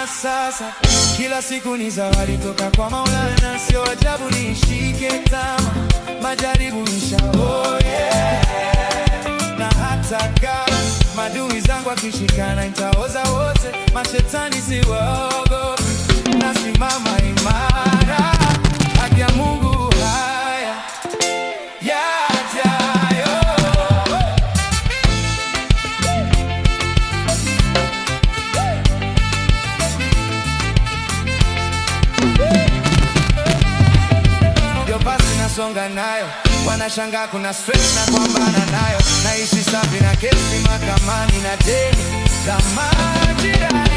sasa. Kila siku ni zawadi toka kwa Maulana, sio ajabu nishike tama, majaribu nisha oh yeah. Na hata kama madui zangu akishikana nitaoza wote, mashetani siwaogopi, nasimama imara, haki ya Mungu haya yajayo. Ndio basi nasonga nayo, wanashangaa kuna stress na kupambana nayo, naishi safi na kesi mahakamani na deni la majirani.